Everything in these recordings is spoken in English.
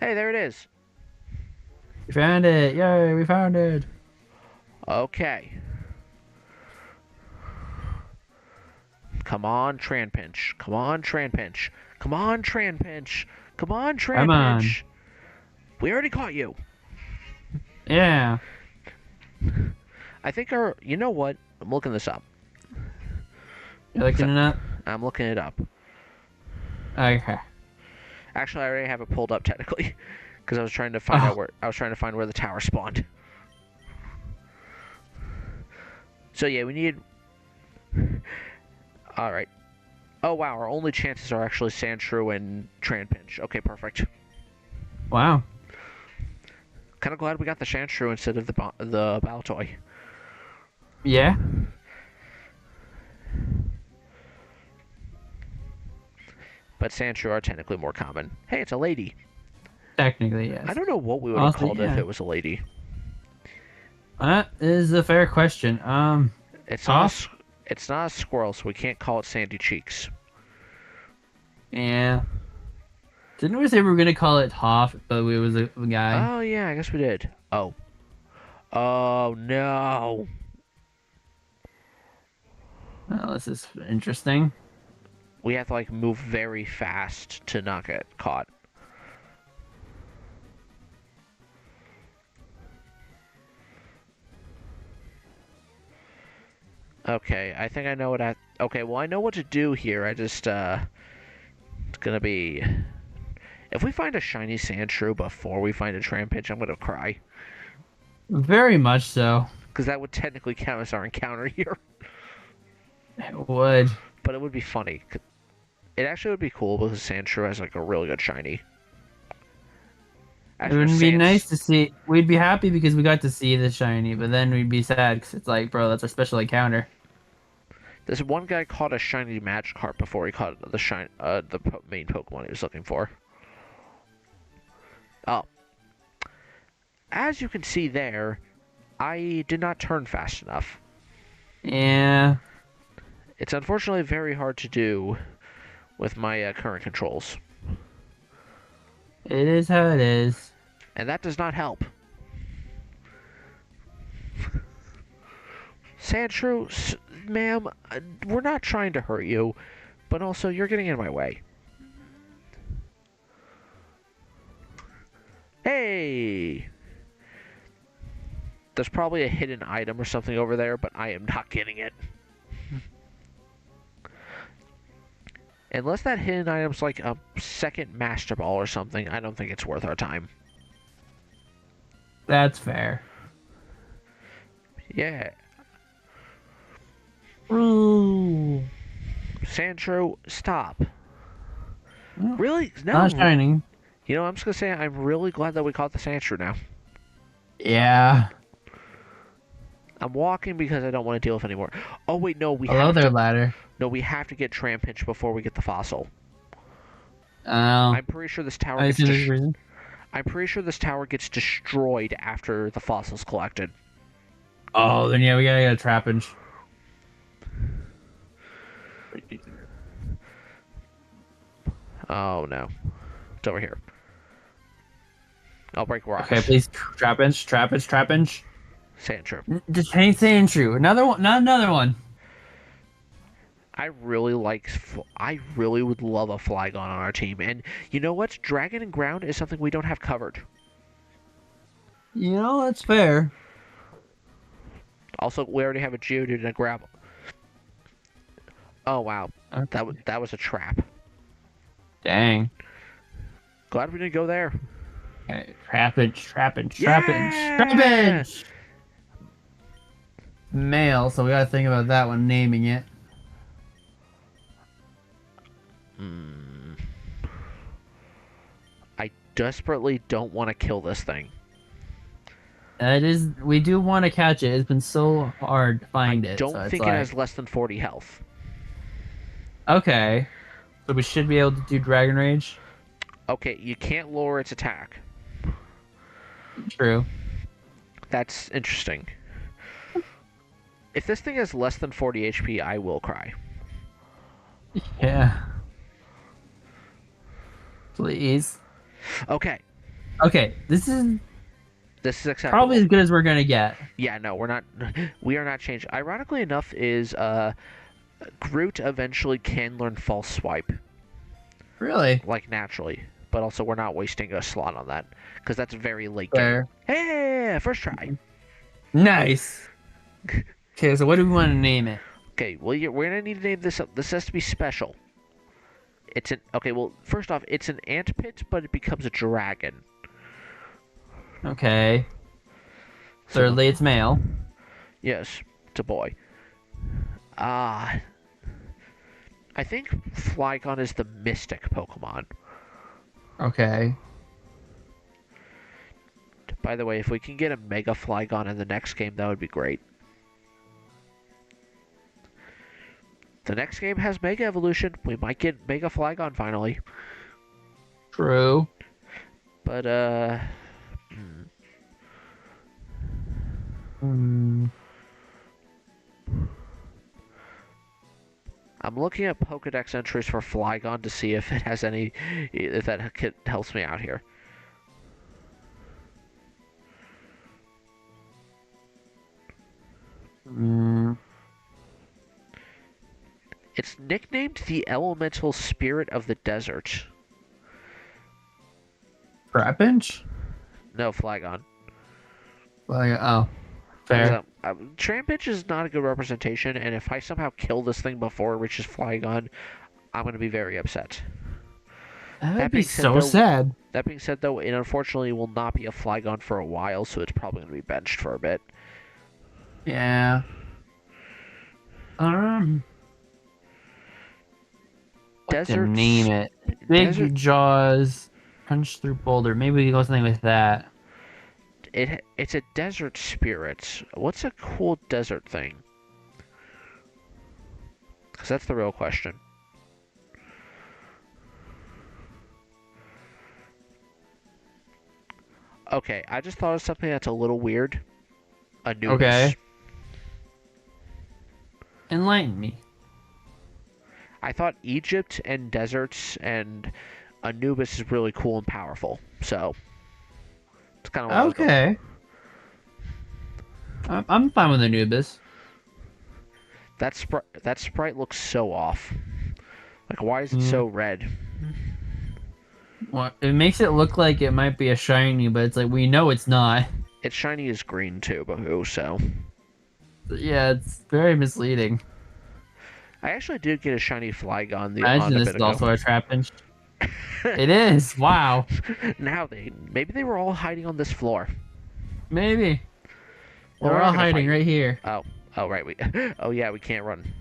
Hey, there it is. We found it! Yay, we found it! Okay. Come on, Tranpinch. Come on, Tranpinch. Come on, Tranpinch. Come on, Come on. Tranpinch. We already caught you. Yeah. I think our. You know what? I'm looking this up. You looking it up? I'm looking it up. Okay. Actually, I already have it pulled up technically, because I was trying to find out Oh, where I was trying to find where the tower spawned. So yeah, we need. All right. Oh wow, our only chances are actually Sandshrew and Tranpinch. Okay, perfect. wow. Kind of glad we got the Sandshrew instead of the Baltoy. Yeah. But Sandshrew are technically more common. Hey, it's a lady. Technically, I yes. don't know what we would have Also, called it if yeah. it was a lady. That is a fair question. It's not Tough? it's not a squirrel, so we can't call it Sandy Cheeks. Yeah. Didn't we say we were gonna call it Hoff, but we was a guy? Oh yeah, I guess we did. Oh. Oh no. Oh, this is interesting. We have to like move very fast to not get caught. Okay, I think I know what I. Okay, well I know what to do here. I just it's gonna be. If we find a shiny Sandshrew before we find a Trampage, I'm gonna cry Very much so. because that would technically count as our encounter here. It would. But it would be funny. It actually would be cool because Sandshrew has like a really good shiny. It Actually, would be nice Sans. to see. We'd be happy because we got to see the shiny, but then we'd be sad because it's like, bro, that's our special encounter. This one guy caught a shiny Magikarp before he caught the main Pokemon he was looking for. Oh, as you can see there, I did not turn fast enough. Yeah, It's unfortunately very hard to do with my current controls, it is how it is. and that does not help. Sandshrew, ma'am, we're not trying to hurt you, but also you're getting in my way. Hey! There's probably a hidden item or something over there, but I am not getting it. Unless that hidden item's like a second Master Ball or something, I don't think it's worth our time. That's fair. Yeah. Ooh, Sandshrew, stop. well, Really? not No. shining. You know, I'm just gonna say I'm really glad that we caught the Sandshrew now. Yeah. I'm walking because I don't want to deal with anymore. Oh wait, no, we Hello have there, to. ladder. No, we have to get Trampinch before we get the fossil. Oh, I'm pretty sure this tower I gets see this reason. I'm pretty sure this tower gets destroyed after the fossil's collected. Oh, then yeah, we gotta get a trappage. Oh no, it's over here. I'll break Okay, rocks. please, trappage. Sandshrew. Just ain't saying true. Another one, not another one. I really like. I really would love a Flygon on our team, and you know what? Dragon and Ground is something we don't have covered. You know, that's fair. Also, we already have a Geodude and a Gravel. Oh wow, Okay. that was a trap. Dang. Glad we didn't go there. Okay, Yeah. trappage. Male, so we gotta think about that one, naming it. Hmm. I desperately don't want to kill this thing. It is. We do want to catch it. It's been so hard to I find it, so don't it's think it has like, less than 40 health. okay. So we should be able to do Dragon Rage. Okay, you can't lower its attack. True. That's interesting. If this thing has less than 40 HP, I will cry. Yeah. Please. Okay, Okay, this is This is probably acceptable. as good as we're gonna get. Yeah, no, we're not. We are not changed. Ironically enough, is Groot eventually can learn false swipe, Really? like naturally, but also we're not wasting a slot on that because that's very late game. Fair. Hey, first try. Nice. Okay, so what do we want to name it? Okay, well we're gonna need to name this up. This has to be special. It's an okay. Well, first off, it's an ant pit, but it becomes a dragon. Okay. So the Thirdly, it's male. yes, it's a boy. Ah, I think Flygon is the mystic Pokemon. Okay. By the way, if we can get a Mega Flygon in the next game, that would be great. The next game has Mega Evolution. We might get Mega Flygon finally. True. But, Hmm. I'm looking at Pokedex entries for Flygon to see if it has any. If that helps me out here. Hmm. It's nicknamed the Elemental Spirit of the Desert. Trapinch? No, Flygon. Well, oh, fair. Trampage is not a good representation, and if I somehow kill this thing before it reaches Flygon, I'm going to be very upset. That That would be being said, so though, sad. that being said, though, it unfortunately will not be a Flygon for a while, so it's probably going to be benched for a bit. Yeah. Um, what to Desert, name it? Big desert. Jaws, Punch Through Boulder. Maybe we can go something with that. It's a desert spirit. What's a cool desert thing? Because that's the real question. Okay, I just thought of something that's a little weird. Anubis. Okay. Enlighten me. I thought Egypt and deserts and Anubis is really cool and powerful. So it's kind of what I was going for. Okay. I'm fine with Anubis. That sprite looks so off. Like, why is it Mm. so red? What? It makes it look like it might be a shiny, but it's like we know it's not. Its shiny is green too, Boo. So Yeah, it's very misleading. I actually did get a shiny Flygon on Imagine a this bit is also ago. a Trapinch. It is. Wow. Now maybe they were all hiding on this floor. Maybe. Well, We're we're all not gonna hiding fight. right here. Oh right, we. Oh yeah, we can't run.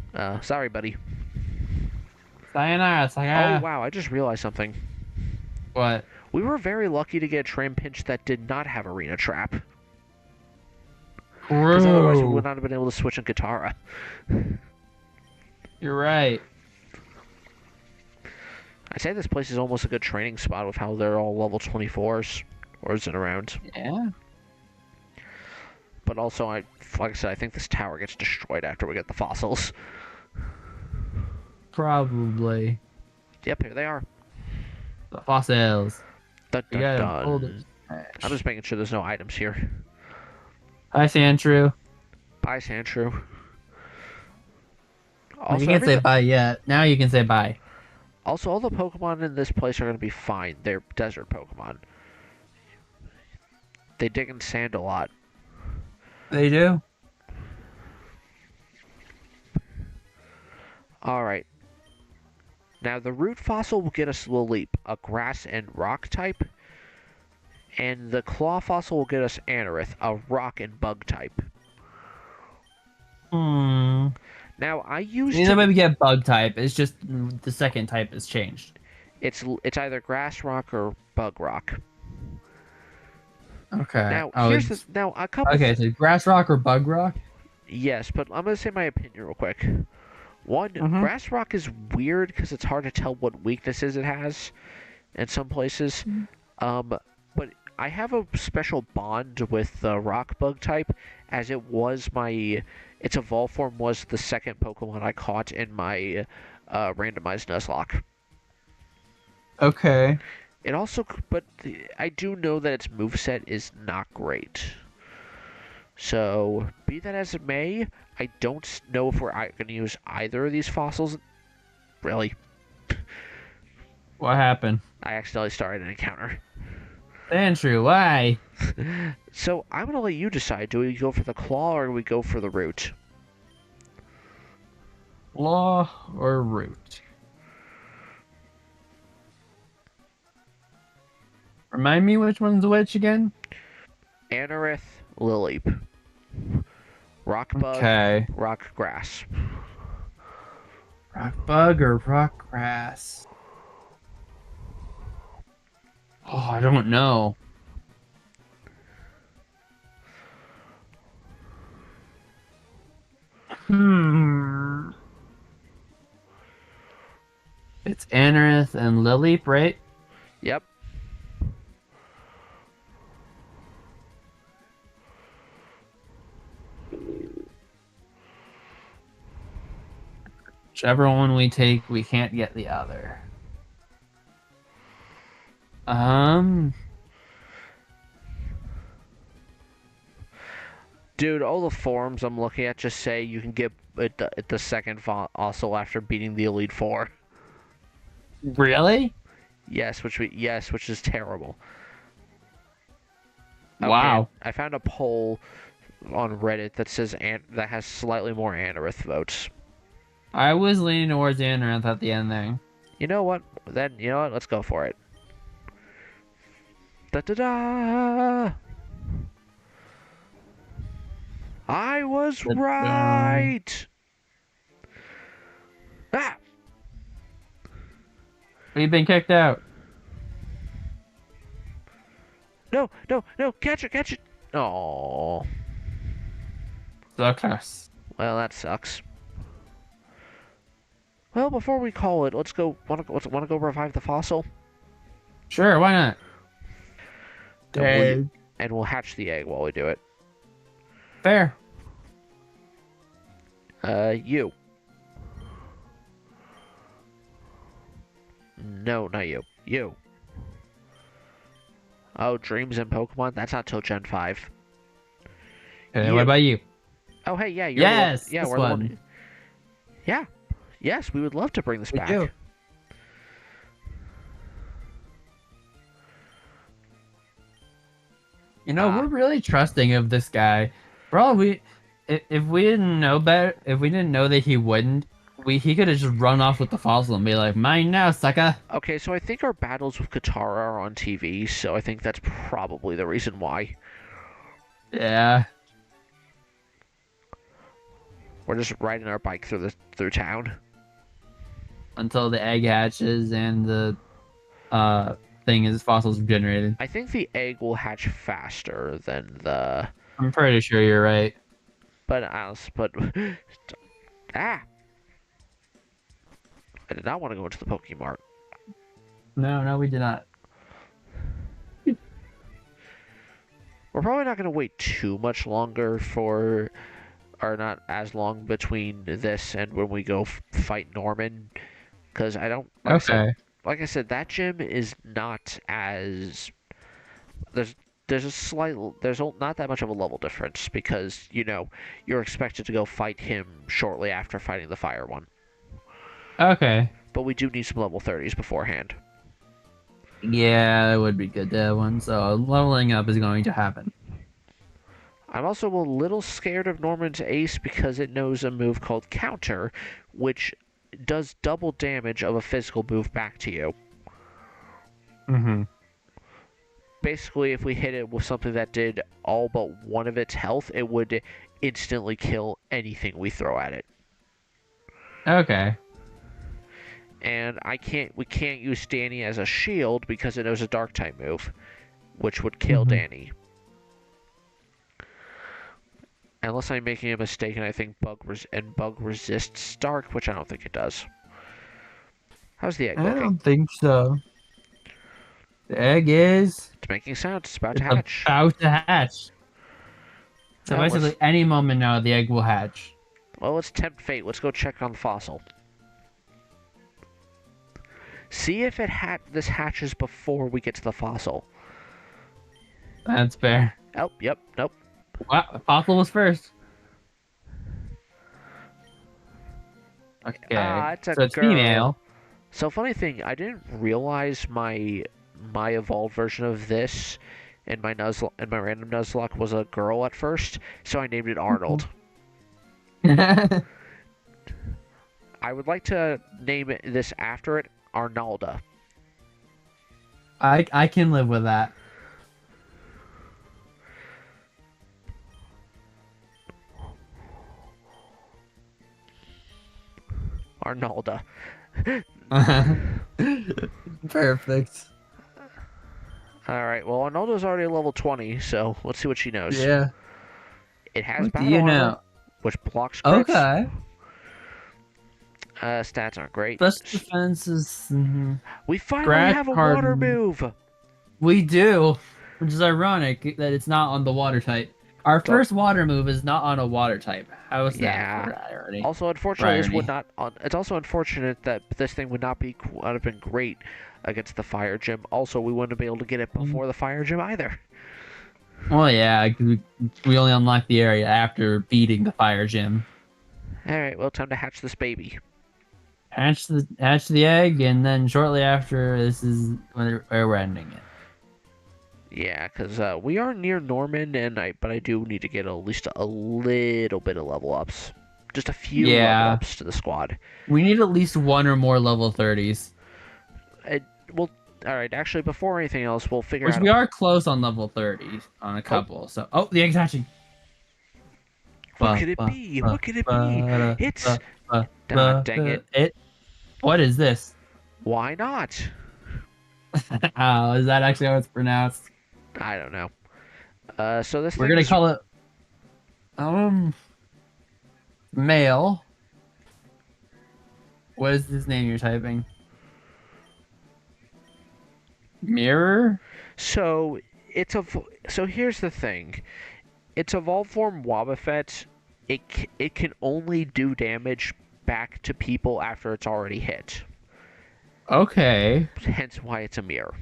Sorry, buddy. Sayonara, Oh sayonara. wow, I just realized something. What? We were very lucky to get a Trampinch that did not have Arena Trap, because otherwise we would True. not have been able to switch on Katara. You're right. I'd say this place is almost a good training spot with how they're all level 24s, or is it around? Yeah. But also, like I said, I think this tower gets destroyed after we get the fossils. Probably. Yep, here they are. The fossils. Dun You dun gotta hold dun. it. I'm just making sure there's no items here. Hi, Sandshrew. Bye, Sandshrew. Well, you Also, can't say bye yet. Now you can say bye. also, all the Pokemon in this place are going to be fine. They're desert Pokemon. They dig in sand a lot. They do. Alright. Now, the root fossil will get us Lilip, a grass and rock type. And the claw fossil will get us Anorith, a rock and bug type. Hmm. Now, I used Either to... way we get bug type. It's just the second type has changed. It's either grass rock or bug rock. Okay. Now, Oh, here's the... it's... Now, a couple... Okay, so grass rock or bug rock? Yes, but I'm going to say my opinion real quick. One, Mm-hmm. grass rock is weird because it's hard to tell what weaknesses it has in some places. But I have a special bond with the rock bug type, as it was my... Its evolved form was the second Pokemon I caught in my randomized Nuzlocke. Okay. It also, but I do know that its moveset is not great. So, be that as it may, I don't know if we're going to use either of these fossils. Really, What happened? I accidentally started an encounter. Andrew, why? So, I'm going to let you decide. Do we go for the claw or do we go for the root? Law or root? Remind me which one's which again? Anorith, Lilleep. Rock bug, Okay. rock grass. Rock bug or rock grass? Oh, I don't know. Hmm. It's Anorith and Lilleep, right? Yep. Whichever one we take, we can't get the other. Dude, all the forums I'm looking at just say you can get the second fossil after beating the Elite Four. Really? Yes, which is terrible. Wow. I found a poll on Reddit that says that has slightly more Anorith votes. I was leaning towards Anorith at the end there. You know what? Then you know what? Let's go for it. Da da da! I was right. Ah! We've been kicked out. No, no, no! Catch it, catch it! Oh. Success. Well, that sucks. Well, before we call it, let's go. Want to go revive the fossil? Sure, why not? And we'll hatch the egg while we do it. Fair. You. No, not you. You. Oh, dreams and Pokemon? That's not till Gen 5. Okay, what about you? Oh, hey, yeah, you're Yes, the one. Yeah, this we're the one. one. Yeah. Yes, we would love to bring this We back. do. You know, we're really trusting of this guy. Bro, if we didn't know better, if we didn't know that he wouldn't, he could have just run off with the fossil and be like, mine now, sucker. Okay, so I think our battles with Katara are on TV, so I think that's probably the reason why. Yeah. We're just riding our bike through town. Until the egg hatches and the thing is fossils generated. I think the egg will hatch faster than the. I'm pretty sure you're right. But ah! I did not want to go into the Pokemart. No, we did not. We're probably not going to wait too much longer or not as long between this and when we go fight Norman, because I don't. Like I said, that gym is not as there's not that much of a level difference because you're expected to go fight him shortly after fighting the fire one. Okay. But we do need some level 30s beforehand. Yeah, that would be good to have one. So leveling up is going to happen. I'm also a little scared of Norman's Ace because it knows a move called Counter, which does double damage of a physical move back to you. Mm-hmm. Basically, if we hit it with something that did all but one of its health, it would instantly kill anything we throw at it. Okay. And we can't use Danny as a shield because it knows a dark type move, which would kill Danny. Unless I'm making a mistake and I think Bug resists dark, which I don't think it does. How's the egg looking? I don't think so. The egg is... It's making sounds. It's about to hatch. About to hatch. So Well, basically, any moment now, the egg will hatch. Well, let's tempt fate. Let's go check on the fossil. See if this hatches before we get to the fossil. That's fair. Oh, yep, nope. Wow, fossil was first. Okay, It's a so it's girl. female. So funny thing, I didn't realize my evolved version of this and my random Nuzlocke was a girl at first, so I named it Arnold. I would like to name this after it, Arnalda. I can live with that. Arnalda. Perfect. Alright, well, Arnalda's already level 20, so let's see what she knows. Yeah. It has What do battle you armor, know? which blocks crits. Okay. Stats aren't great. Special defense is. We finally Scratch have a card- water move! We do, which is ironic that it's not on the water type. Our first water move is not on a water type. How is that for irony? Also, unfortunately, this Irony. would not. It's also unfortunate that this thing would not have been great against the fire gym. Also, we wouldn't be able to get it before the fire gym either. Well, yeah, we only unlock the area after beating the fire gym. All right, well, time to hatch this baby. Hatch the egg, and then shortly after, this is where we're ending it. Yeah, because we are near Norman, but I do need to get at least a little bit of level ups. Just a few level ups to the squad. We need at least one or more level 30s. Well, alright, actually, before anything else, we'll figure out... Which we are close on level 30 on a couple, so... Oh, the egg's hatching! What could it be? What could it be? It's... Dang it. What is this? Why not? Oh, is that actually how it's pronounced? I don't know. So this We're gonna call it... Male. What is this name you're typing? Mirror? So here's the thing. Its evolved form Wobbuffet, it can only do damage back to people after it's already hit. Okay. Hence why it's a mirror.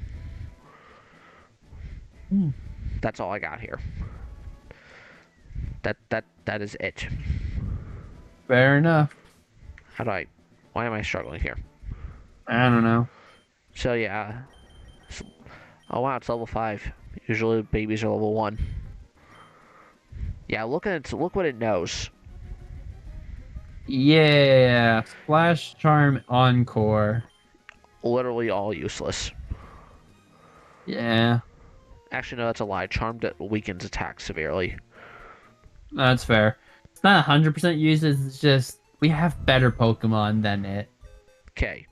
That's all I got here. That is it. Fair enough. Why am I struggling here? I don't know. So yeah. Oh wow, it's level 5. Usually babies are level 1. Yeah, look what it knows. Yeah, Splash Charm Encore. Literally all useless. Yeah, Actually, no, that's a lie. Charm that weakens attack severely. that's fair. It's not 100% useless, it's just we have better Pokemon than it. Okay.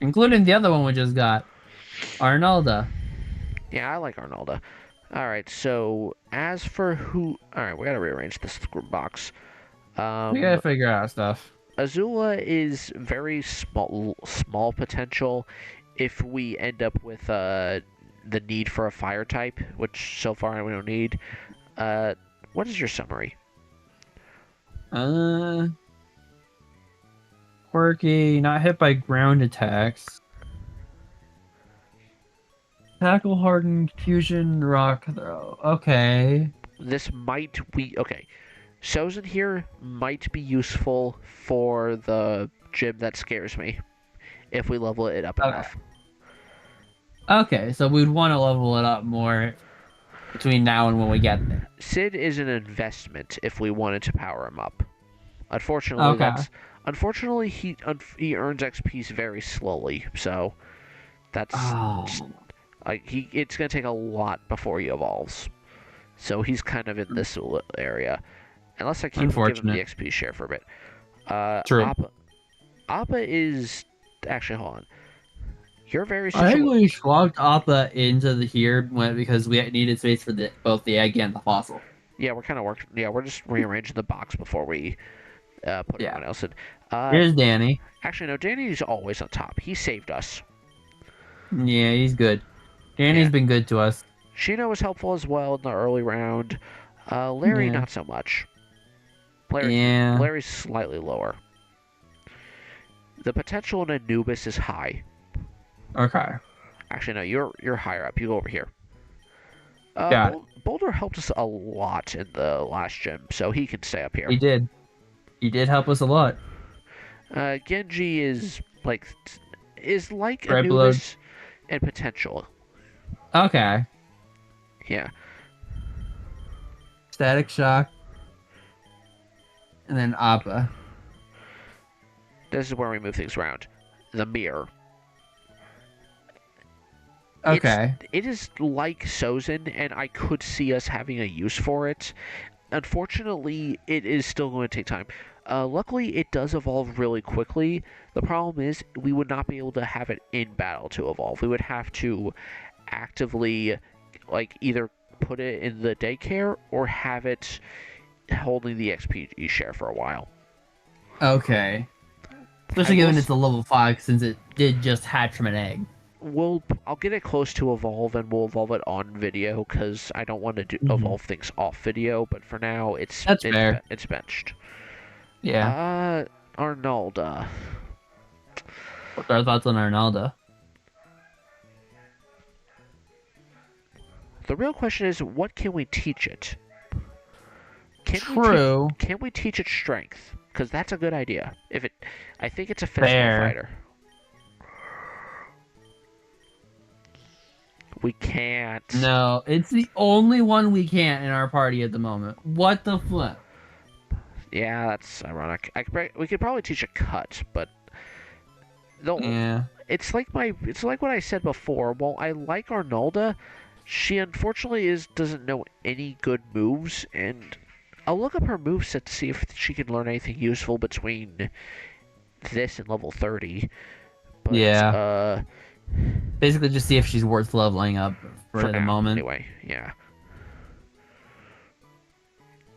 Including the other one we just got, Arnalda. Yeah, I like Arnalda. Alright, so as for who... Alright, we gotta rearrange this box. We gotta figure out stuff. Azula is very small potential if we end up with the need for a fire type, which so far we don't need. What is your summary? Quirky, not hit by ground attacks. Tackle hardened, fusion, rock throw. Okay. This might be... Okay. Sozin here might be useful for the gym that scares me. If we level it up enough. Okay, so we'd want to level it up more between now and when we get there. Sid is an investment if we wanted to power him up. Unfortunately, unfortunately he earns XP very slowly, so that's it's gonna take a lot before he evolves. So he's kind of in this area, unless I keep giving him the XP share for a bit. True. Appa is actually, hold on. You're very. I think we swapped Appa into here because we needed space for both the egg and the fossil. Yeah, we're kind of working. Yeah, we're just rearranging the box before we put everyone else in. Here's Danny. Actually, no, Danny's always on top. He saved us. Yeah, he's good. Danny's been good to us. Shino was helpful as well in the early round. Larry, not so much. Larry's slightly lower. The potential in Anubis is high. Okay. Actually, no, you're higher up. You go over here. Got it. Boulder helped us a lot in the last gym, so he can stay up here. He did. He did help us a lot. Genji is like Right below. Anubis and potential. Okay. Yeah. Static Shock. And then Appa. This is where we move things around. The mirror. Okay. It is like Sozin, and I could see us having a use for it. Unfortunately, it is still going to take time. Luckily, it does evolve really quickly. The problem is we would not be able to have it in battle to evolve. We would have to actively, like, either put it in the daycare or have it holding the XP share for a while. Okay. Especially given it's a level 5 since it did just hatch from an egg. I'll get it close to evolve and we'll evolve it on video because I don't want to evolve things off video. But for now, it's fair. It's benched. Yeah. Arnalda. What's our thoughts on Arnalda? The real question is, what can we teach it? True. Can we teach it strength? Because that's a good idea. I think it's a physical fighter. We can't. No, it's the only one we can't in our party at the moment. What the flip? Yeah, that's ironic. We could probably teach a cut, but yeah, it's like what I said before. While I like Arnalda, she unfortunately doesn't know any good moves, and I'll look up her moveset to see if she can learn anything useful between this and level 30. But, yeah. Basically, just see if she's worth leveling up for the moment. Anyway, yeah.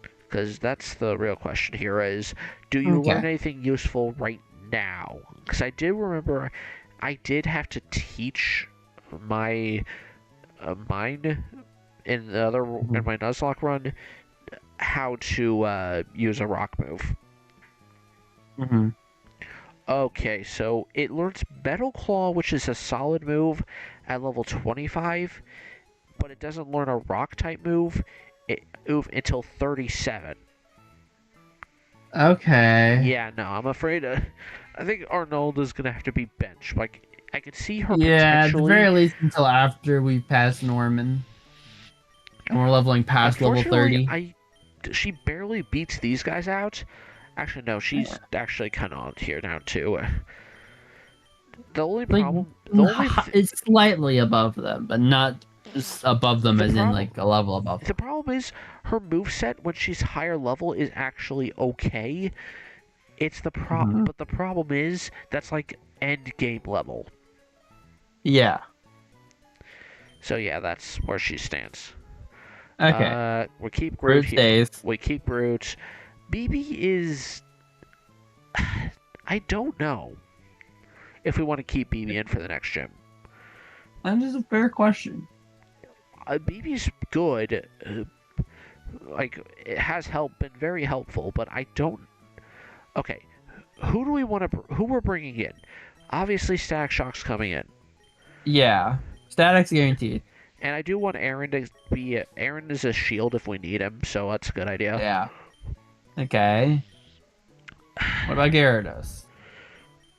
Because that's the real question here is, do you learn anything useful right now? Because I did remember I did have to teach mine in my Nuzlocke run how to use a rock move. Okay, so it learns Metal Claw, which is a solid move at level 25, but it doesn't learn a rock type move until 37. Okay. Yeah, no, I'm afraid I think Arnalda's gonna have to be benched. Like, I could see her at the potentially... very least until after we pass Norman. And we're leveling past level 30. She barely beats these guys out. Actually, no, she's actually kind of here now, too. The only problem... it's slightly above them, but not just above them as in, like, a level above them. The problem is, her moveset, when she's higher level, is actually okay. It's the problem... But the problem is, that's, like, end game level. Yeah. So, yeah, that's where she stands. Okay. We keep Groot here. Stays. We keep Groot. BB is... I don't know if we want to keep BB in for the next gym. That is a fair question. BB's good. Like, it has been very helpful, but I don't... Okay, who do we want to... Who we're bringing in? Obviously, Static Shock's coming in. Yeah. Static's guaranteed. And I do want Aaron to be... Aaron is a shield if we need him, so that's a good idea. Yeah. Okay. What about Gyarados?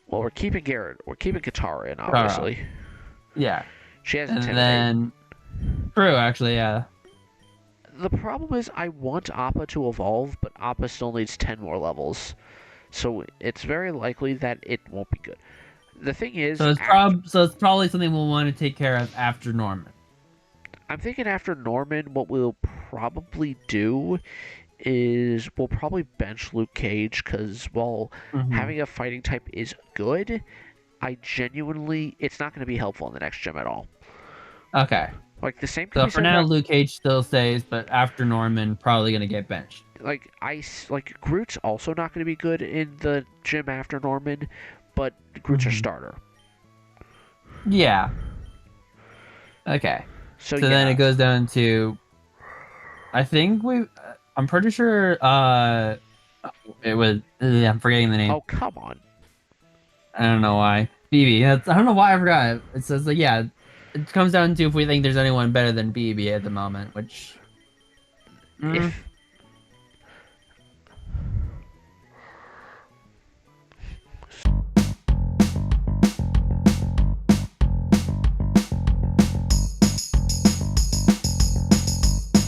Well, we're keeping Garrett. We're keeping Katara in, obviously. Yeah. She has and Intimidate. Then... True, actually, yeah. The problem is I want Appa to evolve, but Appa still needs 10 more levels. So it's very likely that it won't be good. The thing is... So it's probably something we'll want to take care of after Norman. I'm thinking after Norman, what we'll probably do is we'll probably bench Luke Cage, because while having a fighting type is good, it's not going to be helpful in the next gym at all. Okay. Like, the same So for now, Luke Cage still stays, but after Norman, probably going to get benched. Like, Groot's also not going to be good in the gym after Norman, but Groot's our starter. Yeah. Okay. So yeah. Then it goes down to... I think I'm pretty sure, it was... I'm forgetting the name. Oh, come on. I don't know why. BB. I don't know why I forgot. It says like yeah. It comes down to if we think there's anyone better than BB at the moment, which. If